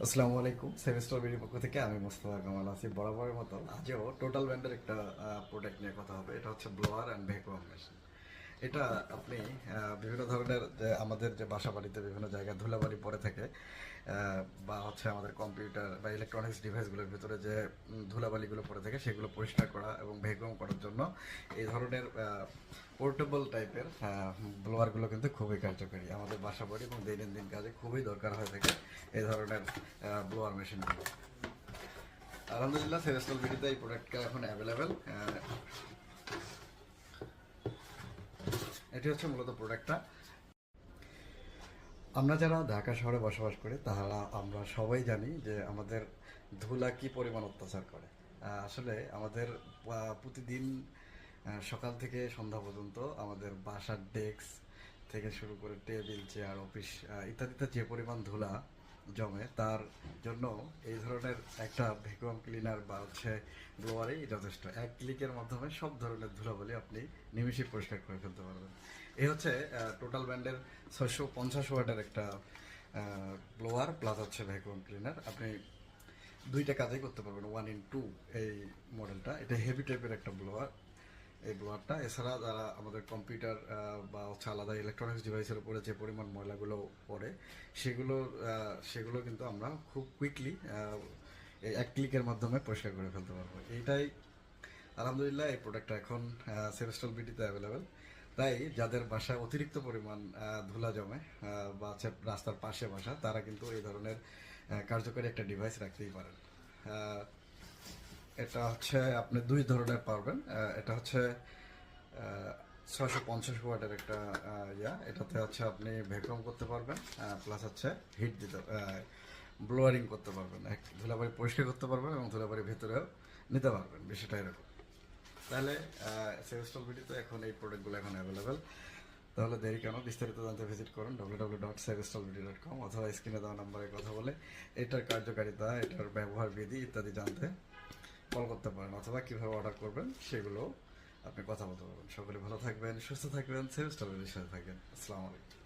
আসসালামু আলাইকুম। সেমিস্টার বিডির পক্ষ থেকে আমি মোস্তফা কামাল আছি। বরাবরের মতো আজও টোটাল ব্র্যান্ডের একটা প্রোডাক্ট নিয়ে কথা হবে। এটা হচ্ছে ব্লোয়ার অ্যান্ড ভ্যাকুয়াম মেশিন। এটা আপনি বিভিন্ন ধরনের যে আমাদের যে বাসা বাড়িতে বিভিন্ন জায়গায় ধুলাবালি পড়ে থাকে, বা হচ্ছে আমাদের কম্পিউটার বা ইলেকট্রনিক্স ডিভাইসগুলোর ভিতরে যে ধুলাবালিগুলো পড়ে থাকে সেগুলো পরিষ্কার করা এবং ভ্যাকুয়াম করার জন্য এই ধরনের পোর্টেবল টাইপের ব্লোয়ারগুলো কিন্তু খুবই কার্যকরী। আমাদের বাসা বাড়ি এবং দৈনন্দিন কাজে খুবই দরকার হয়ে থাকে এই ধরনের ব্লোয়ার মেশিনগুলো। আলহামদুলিল্লাহ সেরেস্টাল ভিডিওতে এই প্রোডাক্টটা এখন অ্যাভেলেবেল। এটি হচ্ছে মূলত প্রোডাক্টটা। আমরা যারা ঢাকা শহরে বসবাস করি তারা আমরা সবাই জানি যে আমাদের ধুলা কি পরিমাণ অত্যাচার করে। আসলে আমাদের প্রতিদিন সকাল থেকে সন্ধ্যা পর্যন্ত আমাদের বাসার ডেস্ক থেকে শুরু করে টেবিল চেয়ার অফিস ইত্যাদিতে যে পরিমাণ ধুলা জমে তার জন্য এই ধরনের একটা ভ্যাকুয়াম ক্লিনার বা হচ্ছে ব্লোয়ারই যথেষ্ট। এক ক্লিকের মাধ্যমে সব ধরনের ধুলাবালি আপনি নিমিষে পরিষ্কার করে ফেলতে পারবেন। এই হচ্ছে টোটাল ব্র্যান্ডের 650 ওয়াটের একটা ব্লোয়ার প্লাস হচ্ছে ভ্যাকুয়াম ক্লিনার। আপনি দুইটা কাজই করতে পারবেন 1 in 2 এই মডেলটা। এটা হেভি টাইপের একটা ব্লোয়ার এই ব্লোয়ারটা। এছাড়া যারা আমাদের কম্পিউটার বা হচ্ছে আলাদা ইলেকট্রনিক্স ডিভাইসের উপরে যে পরিমাণ ময়লাগুলো পড়ে সেগুলো সেগুলো কিন্তু আমরা খুব কুইকলি এই এক ক্লিকের মাধ্যমে পরিষ্কার করে ফেলতে পারবো। এইটাই আলহামদুলিল্লাহ এই প্রোডাক্টটা এখন সেরেস্টাল বিডিতে অ্যাভেলেবেল। তাই যাদের বাসায় অতিরিক্ত পরিমাণ ধুলা জমে বা হচ্ছে রাস্তার পাশে বাসা তারা কিন্তু এই ধরনের কার্যকরী একটা ডিভাইস রাখতেই পারেন। আহ, এটা হচ্ছে আপনি দুই ধরনের পারবেন। এটা হচ্ছে 650 ওয়াটের একটা এটাতে হচ্ছে আপনি ভ্যাকুয়াম করতে পারবেন, প্লাস হচ্ছে হিট দিতে ব্লোয়ারিং করতে পারবেন, এক ধুলাবাড়ি পরিষ্কার করতে পারবেন এবং ধুলাবাড়ির ভিতরেও নিতে পারবেন। বিষয়টা এরকম। তাহলে সেলস্টল ভিডিওতে এখন এই প্রোডাক্টগুলো এখন অ্যাভেলেবেল। তাহলে দেরি কেন, বিস্তারিত জানতে ভিজিট করুন www.savistolvideo.com অথবা স্ক্রিনে দেওয়া নাম্বারে কথা বলে এটার কার্যকারিতা, এটার ব্যবহার বিধি ইত্যাদি জানতে কল করতে পারেন, অথবা কীভাবে অর্ডার করবেন সেগুলো আপনি কথা বলতে পারবেন। সকলে ভালো থাকবেন, সুস্থ থাকবেন, সেভ স্ট্রবেরির সাথে থাকবেন। আসসালামু আলাইকুম।